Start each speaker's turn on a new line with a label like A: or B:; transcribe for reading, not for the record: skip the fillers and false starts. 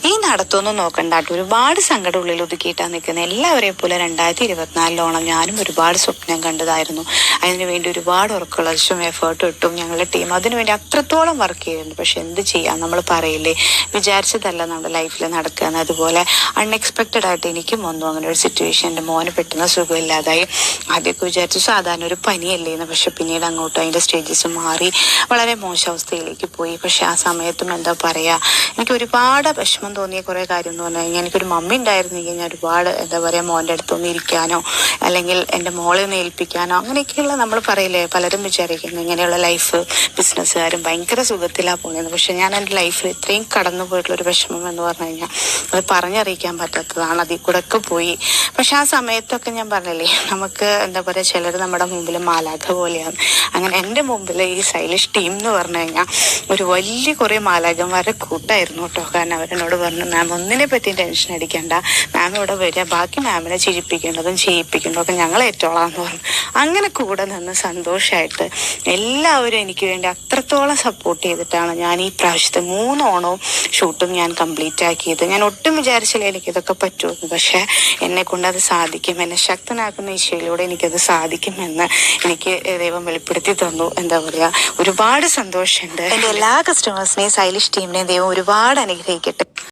A: ഈ നടത്തൊന്നും നോക്കണ്ടാട്ടോ, ഒരുപാട് സങ്കടം ഉള്ളിൽ ഒതുക്കിയിട്ടാണ് നിൽക്കുന്നത്. എല്ലാവരെയും പോലെ 2024 ഞാനും ഒരുപാട് സ്വപ്നം കണ്ടതായിരുന്നു. അതിനുവേണ്ടി ഒരുപാട് ഉറക്കുളച്ചും എഫേർട്ടും ഇട്ടും ഞങ്ങളുടെ ടീം അതിനുവേണ്ടി അത്രത്തോളം വർക്ക് ചെയ്യുന്നുണ്ട്. പക്ഷെ എന്ത് ചെയ്യാം, നമ്മൾ പറയില്ലേ വിചാരിച്ചതല്ല നമ്മുടെ ലൈഫിൽ നടക്കുക. അതുപോലെ അൺഎക്സ്പെക്റ്റഡ് ആയിട്ട് എനിക്കും വന്നു അങ്ങനെ ഒരു സിറ്റുവേഷൻ. എൻ്റെ മോന് പെട്ടെന്ന് സുഖമില്ലാതായി. ആദ്യമൊക്കെ വിചാരിച്ചു സാധാരണ ഒരു പനിയല്ലേന്ന്, പക്ഷെ പിന്നീട് അങ്ങോട്ട് അതിൻ്റെ സ്റ്റേജസ് മാറി വളരെ മോശം അവസ്ഥയിലേക്ക് പോയി. പക്ഷെ ആ സമയത്തും എന്താ പറയുക, എനിക്ക് ഒരുപാട് വിഷമം തോന്നിയ കുറേ കാര്യം എന്ന് പറഞ്ഞു കഴിഞ്ഞാൽ, എനിക്കൊരു മമ്മി ഉണ്ടായിരുന്നെങ്കിൽ ഞാൻ ഒരുപാട് എന്താ പറയുക മോൻ്റെ അടുത്തൊന്ന് ഇരിക്കാനോ അല്ലെങ്കിൽ എൻ്റെ മോളെ ഒന്ന് ഏൽപ്പിക്കാനോ അങ്ങനെയൊക്കെയുള്ള, നമ്മൾ പറയില്ലേ പലരും വിചാരിക്കുന്നു ഇങ്ങനെയുള്ള ലൈഫ് ബിസിനസ്സുകാരും ഭയങ്കര സുഖത്തിലാണ് പോകുന്നത്. പക്ഷെ ഞാൻ എൻ്റെ ലൈഫിൽ ഇത്രയും കടന്നു പോയിട്ടുള്ളൊരു വിഷമം എന്ന് പറഞ്ഞു കഴിഞ്ഞാൽ അത് പറഞ്ഞറിയിക്കാൻ പറ്റാത്തതാണ്. അതിൽ കൂടെ ഒക്കെ പോയി. പക്ഷെ ആ സമയത്തൊക്കെ ഞാൻ പറഞ്ഞില്ലേ, നമുക്ക് എന്താ പറയുക ചിലർ നമ്മുടെ മുമ്പിൽ മാലാഖ പോലെയാണ്. അങ്ങനെ എൻ്റെ മുമ്പിൽ ഈ സ്റ്റൈലിഷ് ടീം എന്ന് പറഞ്ഞു കഴിഞ്ഞാൽ ഒരു വലിയ കുറേ മാലാഖന്മാരുടെ കൂട്ടായിരുന്നു കേട്ടോ. കാരണം അവരെന്നോട് പറഞ്ഞു, മാം ഒന്നിനെ പറ്റിയും ടെൻഷൻ അടിക്കണ്ട, മാം ഇവിടെ വരിക, ബാക്കി മാമിനെ ചിരിപ്പിക്കേണ്ടതും ചെയ്യിപ്പിക്കേണ്ടതൊക്കെ ഞങ്ങൾ ഏറ്റോളാന്ന് പറഞ്ഞു. അങ്ങനെ കൂടെ നിന്ന് സന്തോഷമായിട്ട് എല്ലാവരും എനിക്ക് വേണ്ടി അത്രത്തോളം സപ്പോർട്ട് ചെയ്തിട്ടാണ് ഞാൻ ഈ പ്രാവശ്യത്തെ 3 ഓണവും ഷൂട്ടും ഞാൻ കംപ്ലീറ്റ് ആക്കിയത്. ഞാൻ ഒട്ടും വിചാരിച്ചില്ല എനിക്കിതൊക്കെ പറ്റുമെന്ന്. പക്ഷെ എന്നെ കൊണ്ട് അത് സാധിക്കും, എന്നെ ശക്തനാക്കുന്ന ഈശോയിലൂടെ എനിക്കത് സാധിക്കുമെന്ന് എനിക്ക് ദൈവം വെളിപ്പെടുത്തി തന്നു. എന്താ പറയുക, ഒരുപാട് സന്തോഷമുണ്ട്. എൻ്റെ എല്ലാ കസ്റ്റമേഴ്സിനെയും സ്റ്റൈലിഷ് ടീമിനെയും ദൈവം ഒരുപാട് അനുഗ്രഹിക്കട്ടെ.